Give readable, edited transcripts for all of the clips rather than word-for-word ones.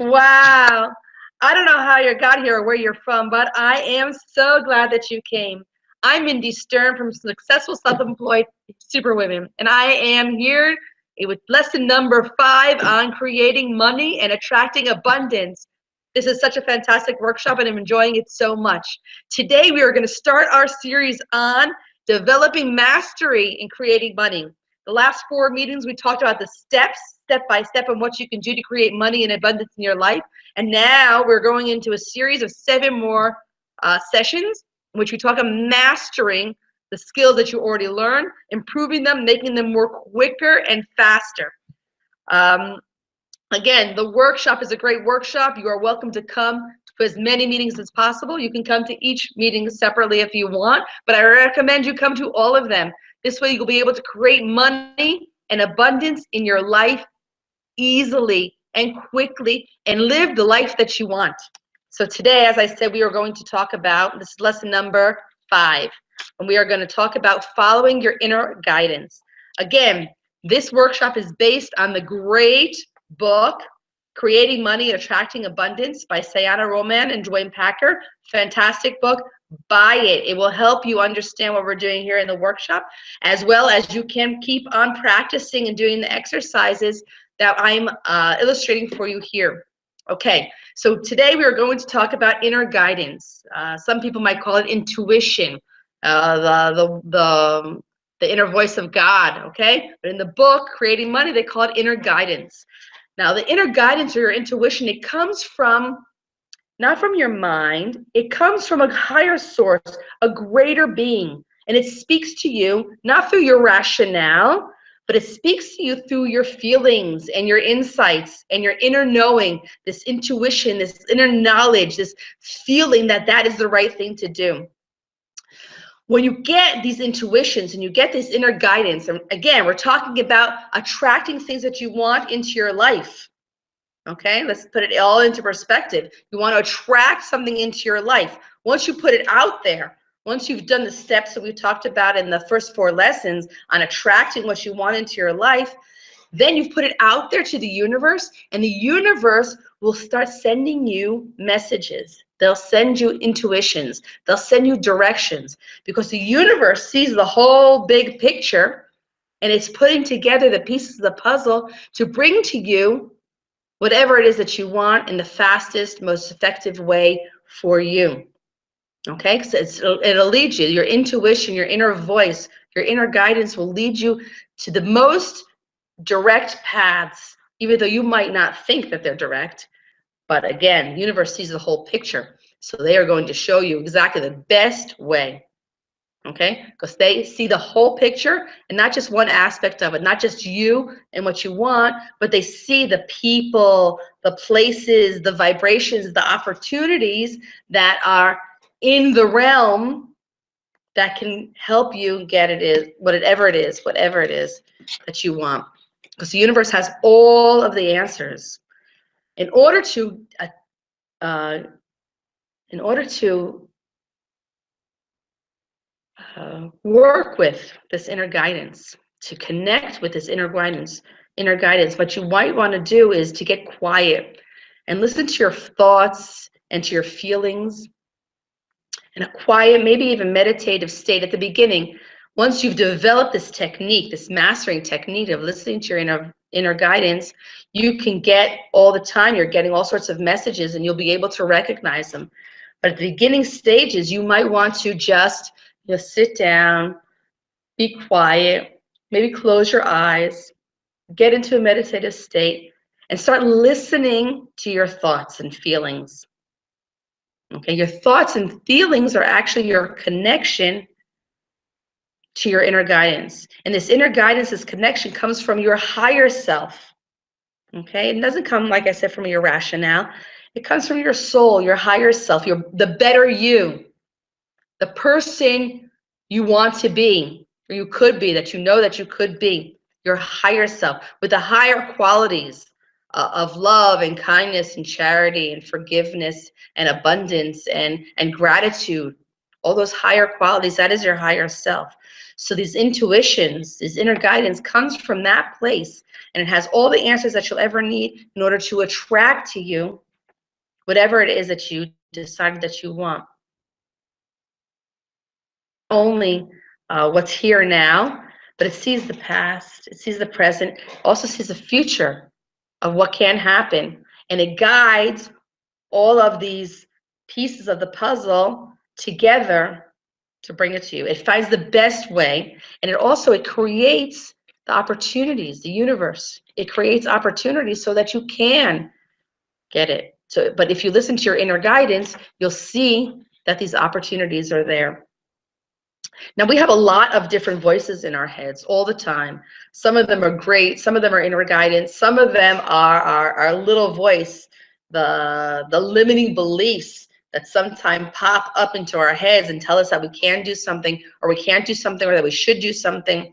Wow. I don't know how you got here or where you're from, but I am so glad that you came. I'm Mindy Stern from Successful Self-Employed Superwomen, and I am here with lesson number 5 on creating money and attracting abundance. This is such a fantastic workshop, and I'm enjoying it so much. Today, we are going to start our series on developing mastery in creating money. The last 4 meetings, we talked about the steps, step by step, on what you can do to create money and abundance in your life. And now we're going into a series of 7 more sessions in which we talk about mastering the skills that you already learned, improving them, making them more quicker and faster. Again, the workshop is a great workshop. You are welcome to come to as many meetings as possible. You can come to each meeting separately if you want, but I recommend you come to all of them. This way you'll be able to create money and abundance in your life easily and quickly and live the life that you want. So today, as I said, we are going to talk about, this is lesson number 5, and we are going to talk about following your inner guidance. Again, this workshop is based on the great book, Creating Money and Attracting Abundance by Sanaya Roman Duane Packer. Fantastic book. Buy it. It will help you understand what we're doing here in the workshop, as well as you can keep on practicing and doing the exercises that I'm illustrating for you here. Okay, so today we are going to talk about inner guidance. Some people might call it intuition, the inner voice of God, okay? But in the book, Creating Money, they call it inner guidance. Now, the inner guidance or your intuition, it comes from, not from your mind, it comes from a higher source, a greater being. And it speaks to you, not through your rationale, but it speaks to you through your feelings and your insights and your inner knowing, this intuition, this inner knowledge, this feeling that that is the right thing to do. When you get these intuitions and you get this inner guidance, and again, we're talking about attracting things that you want into your life. Okay, let's put it all into perspective. You want to attract something into your life. Once you put it out there, once you've done the steps that we talked about in the first 4 lessons on attracting what you want into your life, then you've put it out there to the universe, and the universe will start sending you messages. They'll send you intuitions. They'll send you directions, because the universe sees the whole big picture, and it's putting together the pieces of the puzzle to bring to you whatever it is that you want in the fastest, most effective way for you. Okay, so it'll lead you, your intuition, your inner voice, your inner guidance will lead you to the most direct paths, even though you might not think that they're direct. But again, the universe sees the whole picture. So they are going to show you exactly the best way. Okay, because they see the whole picture and not just one aspect of it, not just you and what you want, but they see the people, the places, the vibrations, the opportunities that are in the realm that can help you get whatever it is that you want. Because the universe has all of the answers. In order to work with this inner guidance, to connect with this inner guidance, what you might want to do is to get quiet and listen to your thoughts and to your feelings in a quiet, maybe even meditative state at the beginning. Once you've developed this technique, this mastering technique of listening to your inner guidance, you can get all the time, you're getting all sorts of messages and you'll be able to recognize them. But at the beginning stages, you might want to just sit down, be quiet, maybe close your eyes, get into a meditative state, and start listening to your thoughts and feelings. Okay, your thoughts and feelings are actually your connection to your inner guidance. And this inner guidance, this connection comes from your higher self. Okay, it doesn't come, like I said, from your rationale. It comes from your soul, your higher self, the better you, the person you want to be, or you could be, that you know that you could be, your higher self, with the higher qualities of love and kindness and charity and forgiveness and abundance and gratitude. all those higher qualities, that is your higher self. So these intuitions, this inner guidance comes from that place, and it has all the answers that you'll ever need in order to attract to you whatever it is that you decided that you want. Only what's here now, but it sees the past, it sees the present, also sees the future of what can happen, and it guides all of these pieces of the puzzle together to bring it to you. It finds the best way, and it creates the opportunities, the universe. It creates opportunities so that you can get it. So, but if you listen to your inner guidance, you'll see that these opportunities are there. Now, we have a lot of different voices in our heads all the time. Some of them are great. Some of them are inner guidance. Some of them are our little voice, the limiting beliefs that sometimes pop up into our heads and tell us that we can do something, or we can't do something, or that we should do something.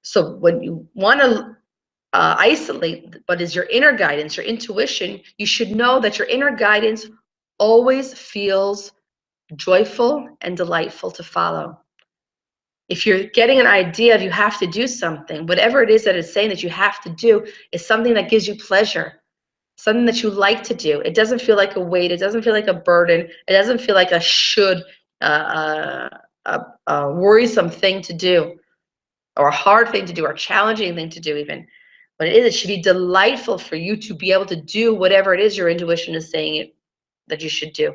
So when you want to isolate what is your inner guidance, your intuition, you should know that your inner guidance always feels joyful and delightful to follow. If you're getting an idea of you have to do something, whatever it is that it's saying that you have to do is something that gives you pleasure, something that you like to do. It doesn't feel like a weight. It doesn't feel like a burden. It doesn't feel like a should, a worrisome thing to do, or a hard thing to do, or a challenging thing to do even. But it should be delightful for you to be able to do whatever it is your intuition is saying that you should do.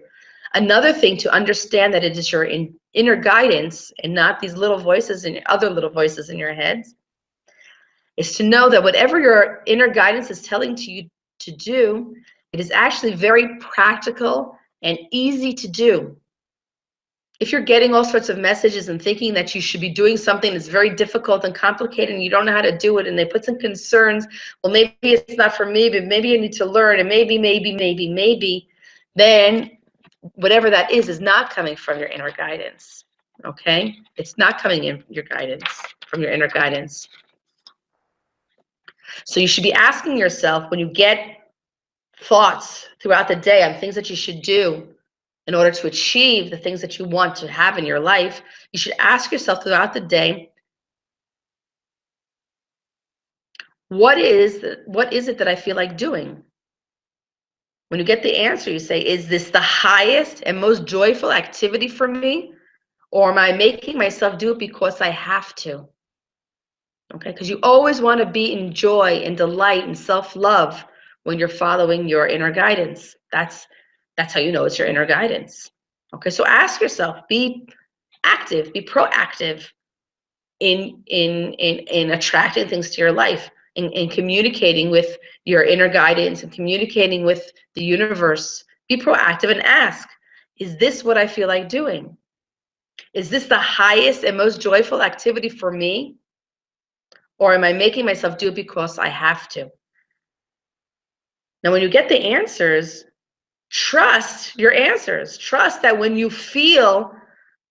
Another thing to understand that it is your inner guidance and not these little voices and other little voices in your heads is to know that whatever your inner guidance is telling to you to do, it is actually very practical and easy to do. If you're getting all sorts of messages and thinking that you should be doing something that's very difficult and complicated and you don't know how to do it, and they put some concerns, well, maybe it's not for me, but maybe I need to learn, and maybe, then whatever that is not coming from your inner guidance, okay? It's not coming in your guidance, from your inner guidance. So you should be asking yourself when you get thoughts throughout the day on things that you should do in order to achieve the things that you want to have in your life, you should ask yourself throughout the day, what is it that I feel like doing? When you get the answer, you say, is this the highest and most joyful activity for me? Or am I making myself do it because I have to? Okay, because you always want to be in joy and delight and self-love when you're following your inner guidance. That's how you know it's your inner guidance. Okay, so ask yourself, be active, be proactive in attracting things to your life, in communicating with your inner guidance and communicating with the universe. Be proactive and ask, is this what I feel like doing? Is this the highest and most joyful activity for me? Or am I making myself do it because I have to? Now, when you get the answers, trust your answers. Trust that when you feel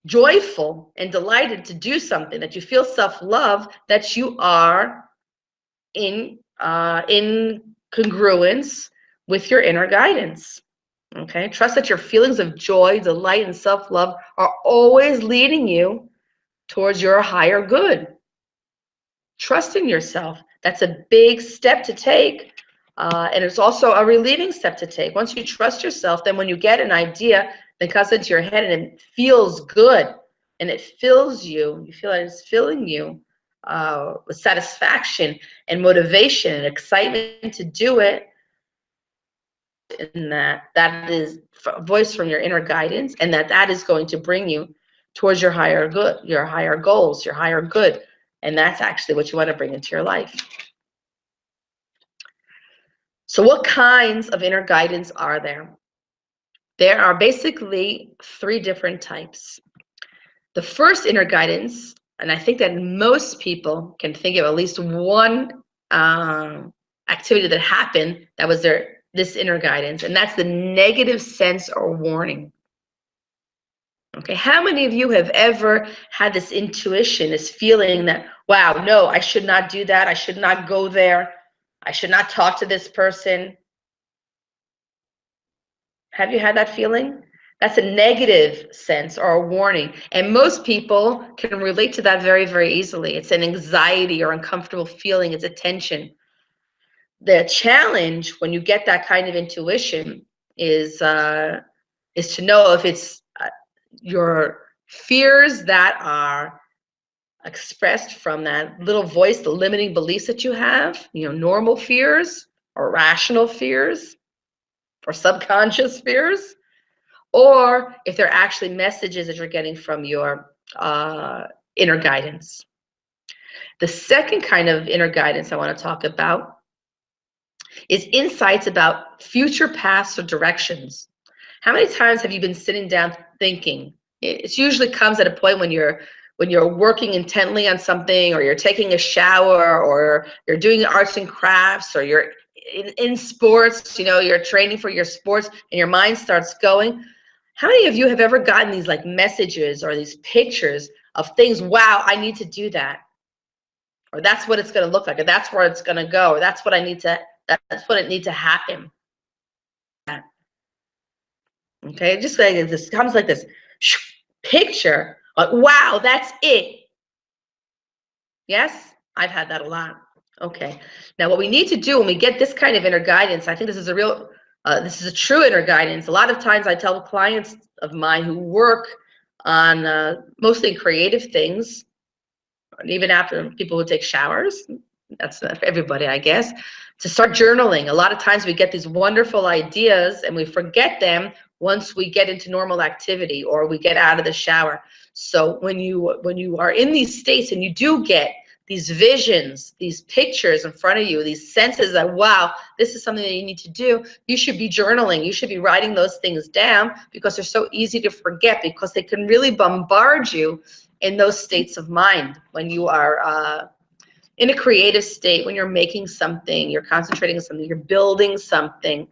joyful and delighted to do something, that you feel self-love, that you are in congruence with your inner guidance. Okay, trust that your feelings of joy, delight, and self-love are always leading you towards your higher good. Trust in yourself. That's a big step to take, and it's also a relieving step to take. Once you trust yourself, then when you get an idea that comes into your head and it feels good and it fills you, you feel like it's filling you with satisfaction and motivation and excitement to do it, and that is a voice from your inner guidance, and that is going to bring you towards your higher good, your higher goals, your higher good. And that's actually what you want to bring into your life. So what kinds of inner guidance are there? There are basically 3 different types. The first inner guidance, and I think that most people can think of at least one activity that happened that was this inner guidance, and that's the negative sense or warning. Okay, how many of you have ever had this intuition, this feeling that, wow, no, I should not do that, I should not go there, I should not talk to this person? Have you had that feeling? That's a negative sense or a warning. And most people can relate to that very, very easily. It's an anxiety or uncomfortable feeling. It's a tension. The challenge when you get that kind of intuition is to know if it's your fears that are expressed from that little voice, the limiting beliefs that you have, normal fears or rational fears or subconscious fears, or if they're actually messages that you're getting from your inner guidance. The second kind of inner guidance I want to talk about is insights about future paths or directions. How many times have you been sitting down thinking? It usually comes at a point when you're working intently on something, or you're taking a shower, or you're doing arts and crafts, or you're in sports, you're training for your sports, and your mind starts going. How many of you have ever gotten these like messages or these pictures of things? Wow, I need to do that. Or that's what it's going to look like, or that's where it's going to go, or that's what it needs to happen. Okay, just like this comes like this picture, like, wow, that's it. Yes, I've had that a lot. Okay, now what we need to do when we get this kind of inner guidance, I think this is a true inner guidance. A lot of times I tell clients of mine who work on mostly creative things, even after people who take showers, that's not for everybody, I guess, to start journaling. A lot of times we get these wonderful ideas and we forget them once we get into normal activity or we get out of the shower. So when you are in these states and you do get these visions, these pictures in front of you, these senses that, wow, this is something that you need to do, you should be journaling. You should be writing those things down, because they're so easy to forget, because they can really bombard you in those states of mind when you are in a creative state, when you're making something, you're concentrating on something, you're building something,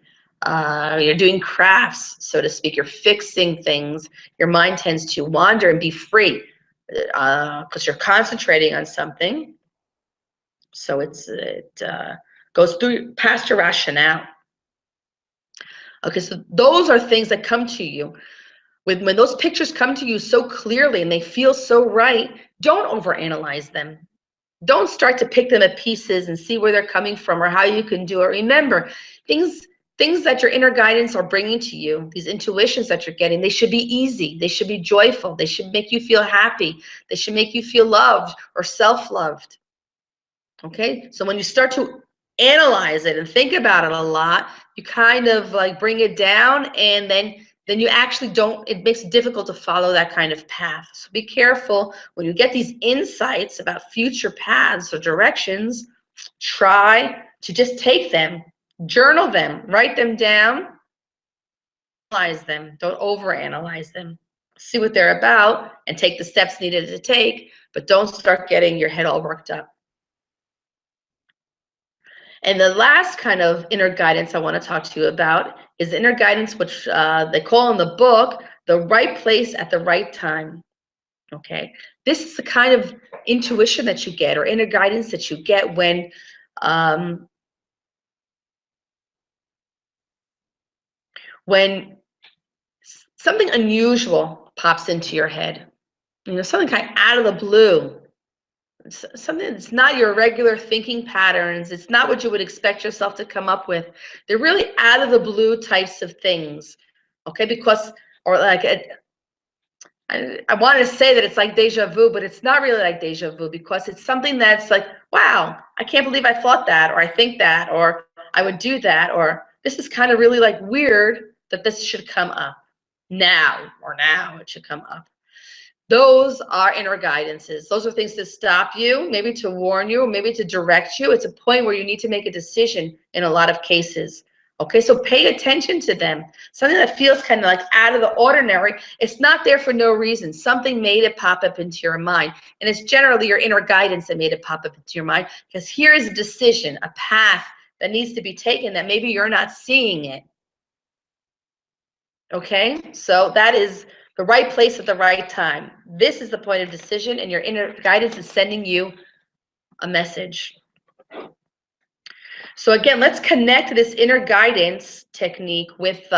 you're doing crafts, so to speak, you're fixing things. Your mind tends to wander and be free because you're concentrating on something. So it goes through past your rationale. Okay, so those are things that come to you. When those pictures come to you so clearly and they feel so right, don't overanalyze them. Don't start to pick them at pieces and see where they're coming from or how you can do it. Remember, things that your inner guidance are bringing to you, these intuitions that you're getting, they should be easy. They should be joyful. They should make you feel happy. They should make you feel loved or self-loved. Okay, so when you start to analyze it and think about it a lot, you kind of like bring it down, and then you actually don't, it makes it difficult to follow that kind of path. So be careful when you get these insights about future paths or directions. Try to just take them, journal them, write them down, analyze them. Don't overanalyze them. See what they're about and take the steps needed to take, but don't start getting your head all worked up. And the last kind of inner guidance I want to talk to you about is inner guidance, which they call in the book the right place at the right time. Okay, this is the kind of intuition that you get, or inner guidance that you get when something unusual pops into your head. Something kind of out of the blue. Something that's not your regular thinking patterns. It's not what you would expect yourself to come up with. They're really out of the blue types of things. Okay, because, or like, I want to say that it's like deja vu, but it's not really like deja vu, because it's something that's like, wow, I can't believe I thought that, or I think that, or I would do that, or this is kind of really like weird that this should come up now, or now it should come up. Those are inner guidances. Those are things to stop you, maybe to warn you, maybe to direct you. It's a point where you need to make a decision in a lot of cases. Okay, so pay attention to them. Something that feels kind of like out of the ordinary, it's not there for no reason. Something made it pop up into your mind. And it's generally your inner guidance that made it pop up into your mind, because here is a decision, a path that needs to be taken that maybe you're not seeing it. Okay, so that is the right place at the right time. This is the point of decision, and your inner guidance is sending you a message. So again, let's connect this inner guidance technique with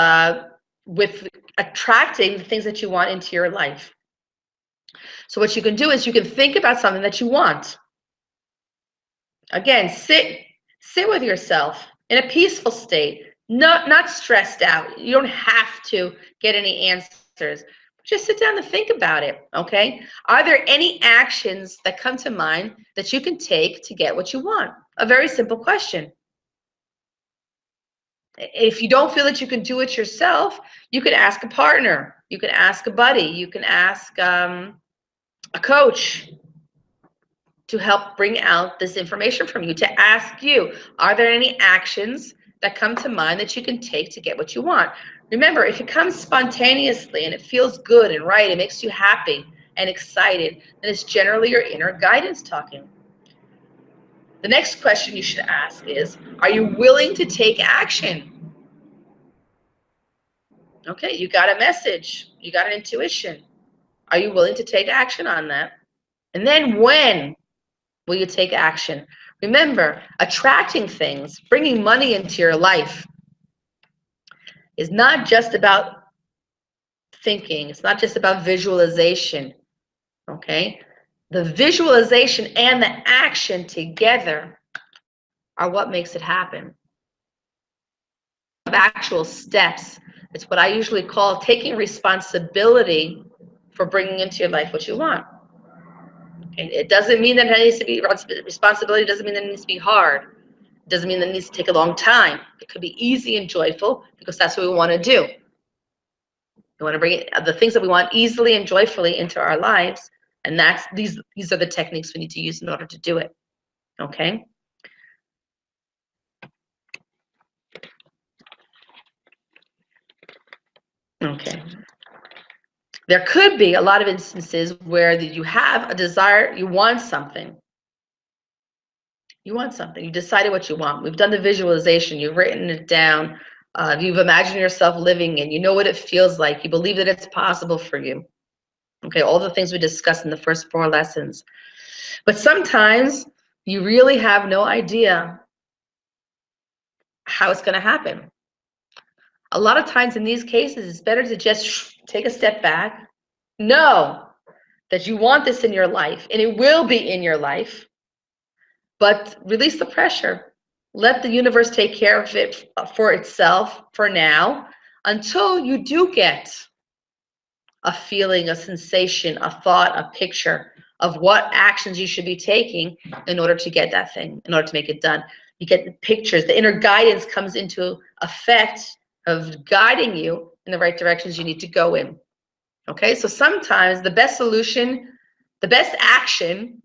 with attracting the things that you want into your life. So what you can do is you can think about something that you want. Again, sit with yourself in a peaceful state, not stressed out. You don't have to get any answers. Just sit down and think about it, okay? Are there any actions that come to mind that you can take to get what you want? A very simple question. If you don't feel that you can do it yourself, you could ask a partner. You can ask a buddy. You can ask a coach to help bring out this information from you, to ask you, are there any actions that come to mind that you can take to get what you want? Remember, if it comes spontaneously and it feels good and right, it makes you happy and excited, then it's generally your inner guidance talking. The next question you should ask is, are you willing to take action? Okay, you got a message, you got an intuition. Are you willing to take action on that? And then when will you take action? Remember, attracting things, bringing money into your life is not just about thinking. It's not just about visualization, okay? The visualization and the action together are what makes it happen. Actual steps. It's what I usually call taking responsibility for bringing into your life what you want. Okay? It doesn't mean that it needs to be responsibility. Doesn't mean that it needs to be hard. It doesn't mean that it needs to take a long time. It could be easy and joyful because that's what we want to do. We want to bring the things that we want easily and joyfully into our lives, and these are the techniques we need to use in order to do it. Okay. Okay. There could be a lot of instances where you have a desire, you want something. You want something. You decided what you want. We've done the visualization. You've written it down. You've imagined yourself living in. You know what it feels like. You believe that it's possible for you. Okay, all the things we discussed in the first 4 lessons. But sometimes you really have no idea how it's going to happen. A lot of times in these cases, it's better to just take a step back, know that you want this in your life, and it will be in your life, but release the pressure. Let the universe take care of it for itself for now until you do get a feeling, a sensation, a thought, a picture of what actions you should be taking in order to get that thing, in order to make it done. You get the pictures, the inner guidance comes into effect of guiding you in the right directions you need to go in. Okay, so sometimes the best solution, the best action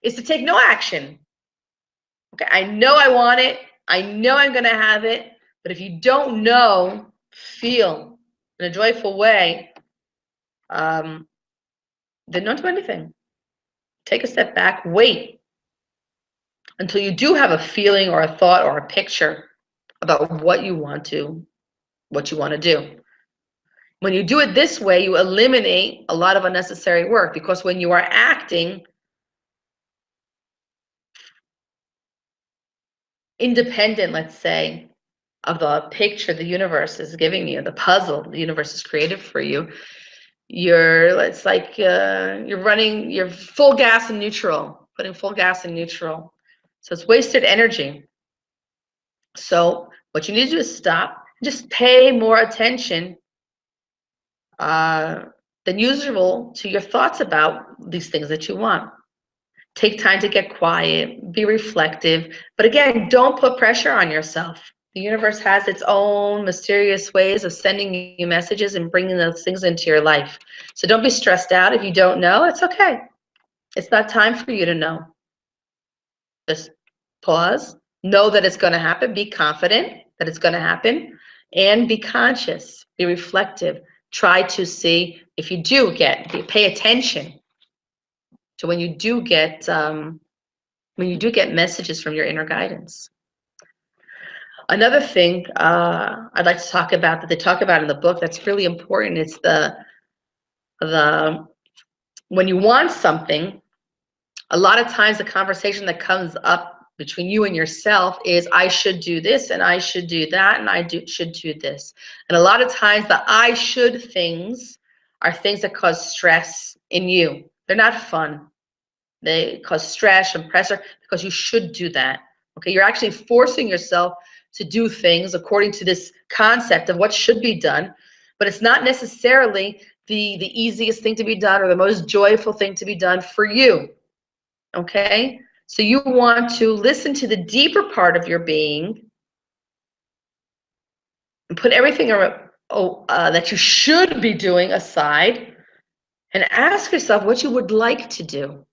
is to take no action. Okay, I know I want it, I know I'm going to have it, but if you don't know, feel in a joyful way, then don't do anything. Take a step back, wait until you do have a feeling or a thought or a picture about what you want to do. When you do it this way, you eliminate a lot of unnecessary work, because when you are acting independent, let's say, of the picture the universe is giving you, the puzzle the universe has created for you, it's like you're full gas in neutral, putting full gas in neutral. So it's wasted energy. So what you need to do is stop, just pay more attention than usual to your thoughts about these things that you want. Take time to get quiet, be reflective, but again, don't put pressure on yourself. The universe has its own mysterious ways of sending you messages and bringing those things into your life. So don't be stressed out if you don't know. It's okay. It's not time for you to know. Just pause, know that it's going to happen, be confident that it's going to happen, and be conscious, be reflective. Try to see if you do pay attention to when you do get messages from your inner guidance. Another thing I'd like to talk about that they talk about in the book that's really important is the when you want something, a lot of times the conversation that comes up between you and yourself is I should do this and I should do that and should do this. And a lot of times the I should things are things that cause stress in you. They're not fun. They cause stress and pressure because you should do that. Okay, you're actually forcing yourself to do things according to this concept of what should be done, but it's not necessarily the easiest thing to be done or the most joyful thing to be done for you. Okay, so you want to listen to the deeper part of your being and put everything that you should be doing aside and ask yourself what you would like to do.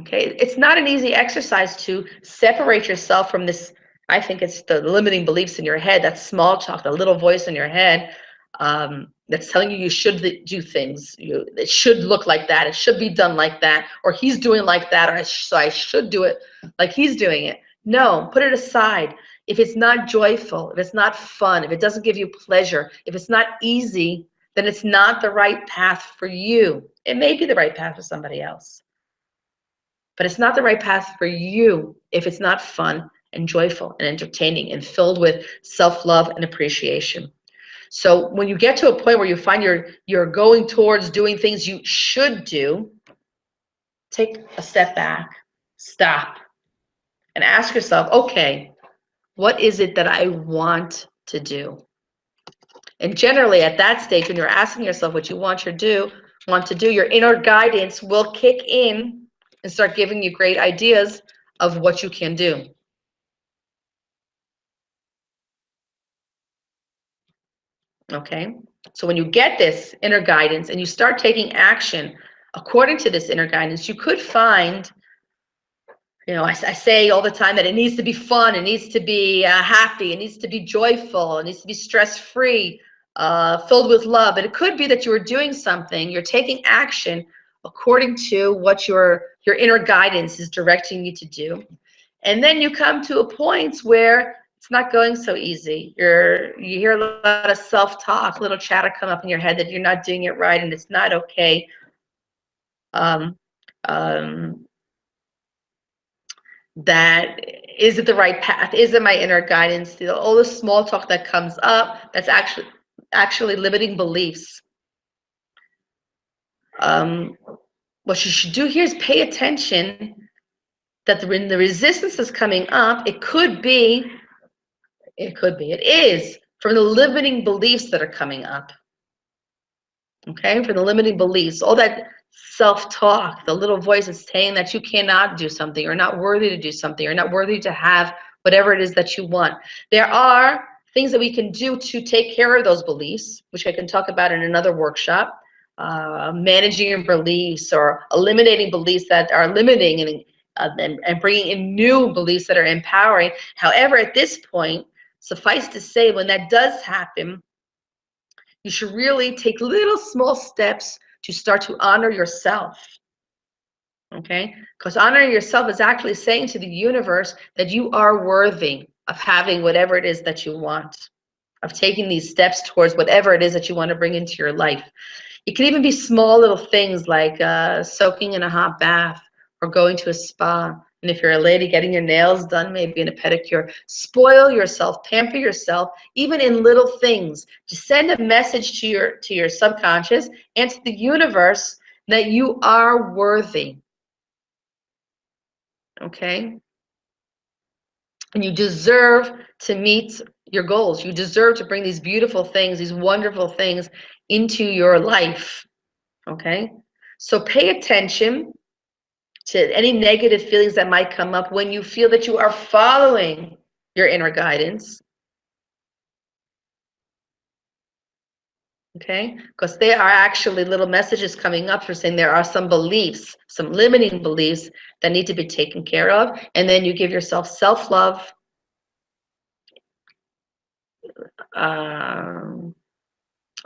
Okay, it's not an easy exercise to separate yourself from this. I think it's the limiting beliefs in your head, that small talk, the little voice in your head that's telling you you should do things. It should look like that. It should be done like that. Or he's doing like that. So I should do it like he's doing it. No, put it aside. If it's not joyful, if it's not fun, if it doesn't give you pleasure, if it's not easy, then it's not the right path for you. It may be the right path for somebody else, but it's not the right path for you if it's not fun and joyful and entertaining and filled with self-love and appreciation. So when you get to a point where you find you're going towards doing things you should do, take a step back, stop, and ask yourself, okay, what is it that I want to do? And generally at that stage, when you're asking yourself what you want to do, your inner guidance will kick in and start giving you great ideas of what you can do. Okay, so when you get this inner guidance and you start taking action according to this inner guidance, you could find, I say all the time that it needs to be fun, it needs to be happy, it needs to be joyful, it needs to be stress-free, filled with love. But it could be that you are doing something, you're taking action according to what your inner guidance is directing you to do. And then you come to a point where it's not going so easy. You hear a lot of self-talk, little chatter come up in your head that you're not doing it right and it's not okay. Um, um, that is it the right path? Is it my inner guidance? All the small talk that comes up, that's actually limiting beliefs. What you should do here is pay attention that when the resistance is coming up, it is from the limiting beliefs that are coming up. Okay, from the limiting beliefs, all that self-talk, the little voice is saying that you cannot do something, or not worthy to do something, or not worthy to have whatever it is that you want. There are things that we can do to take care of those beliefs, which I can talk about in another workshop. Managing your beliefs or eliminating beliefs that are limiting and bringing in new beliefs that are empowering. However, at this point, suffice to say, when that does happen, you should really take little small steps to start to honor yourself. Okay? Because honoring yourself is actually saying to the universe that you are worthy of having whatever it is that you want, of taking these steps towards whatever it is that you want to bring into your life. It can even be small little things like soaking in a hot bath or going to a spa. And if you're a lady, getting your nails done, maybe in a pedicure. Spoil yourself, pamper yourself, even in little things. Just send a message to your subconscious and to the universe that you are worthy. Okay? And you deserve to meet your goals. You deserve to bring these beautiful things, these wonderful things into your life. Okay? So pay attention to any negative feelings that might come up when you feel that you are following your inner guidance. Okay? Because there are actually little messages coming up for saying there are some beliefs, some limiting beliefs that need to be taken care of. And then you give yourself self-love,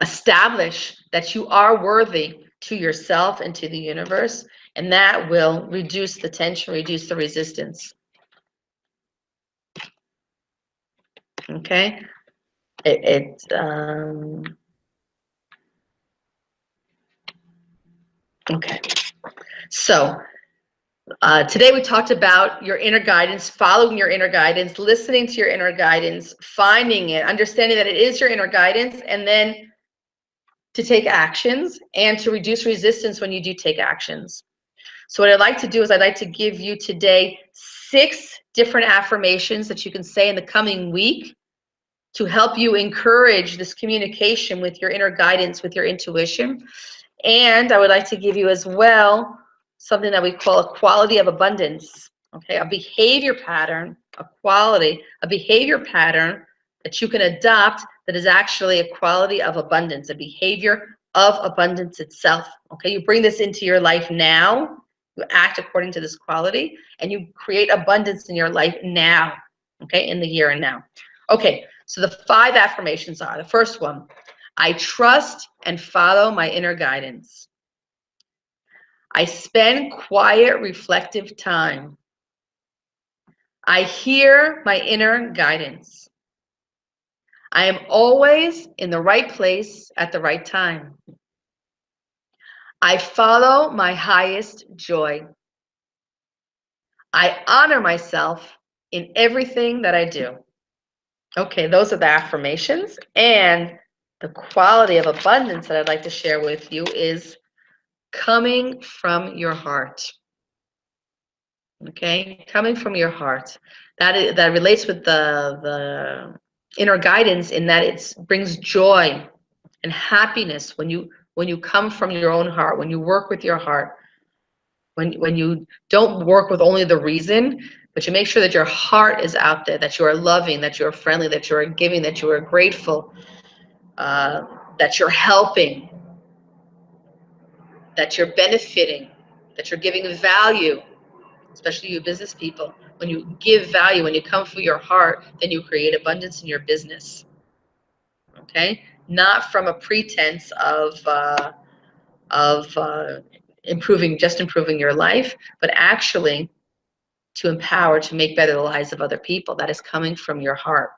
establish that you are worthy to yourself and to the universe, and that will reduce the tension, reduce the resistance. Okay? Okay. So Today we talked about your inner guidance, following your inner guidance, listening to your inner guidance, finding it, understanding that it is your inner guidance, and then to take actions and to reduce resistance when you do take actions. So what I'd like to do is I'd like to give you today 6 different affirmations that you can say in the coming week to help you encourage this communication with your inner guidance, with your intuition. And I would like to give you as well something that we call a quality of abundance, okay? A behavior pattern, a quality, a behavior pattern that you can adopt that is actually a quality of abundance, a behavior of abundance itself, okay? You bring this into your life now, you act according to this quality, and you create abundance in your life now, okay, in the here and now. Okay, so the 5 affirmations are, the first one, I trust and follow my inner guidance. I spend quiet, reflective time. I hear my inner guidance. I am always in the right place at the right time. I follow my highest joy. I honor myself in everything that I do. Okay, those are the affirmations. And the quality of abundance that I'd like to share with you is coming from your heart. Okay, coming from your heart. That relates with the inner guidance in that it brings joy and happiness when you come from your own heart, when you work with your heart, when you don't work with only the reason, but you make sure that your heart is out there, that you are loving, that you are friendly, that you are giving, that you are grateful, that you're helping, that you're benefiting, that you're giving value, especially you business people. When you give value, when you come from your heart, then you create abundance in your business. Okay, not from a pretense of improving your life, but actually to empower, to make better the lives of other people. That is coming from your heart.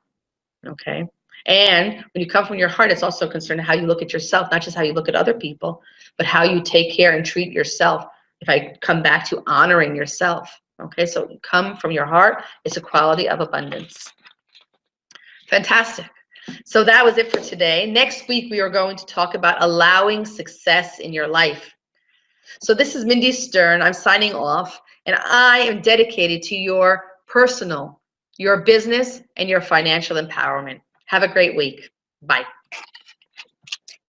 Okay. And when you come from your heart, it's also concerned how you look at yourself, not just how you look at other people, but how you take care and treat yourself. If I come back to honoring yourself, okay, so come from your heart, it's a quality of abundance. Fantastic. So that was it for today. Next week, we are going to talk about allowing success in your life. So this is Mindy Stern. I'm signing off, and I am dedicated to your personal, your business, and your financial empowerment. Have a great week. Bye.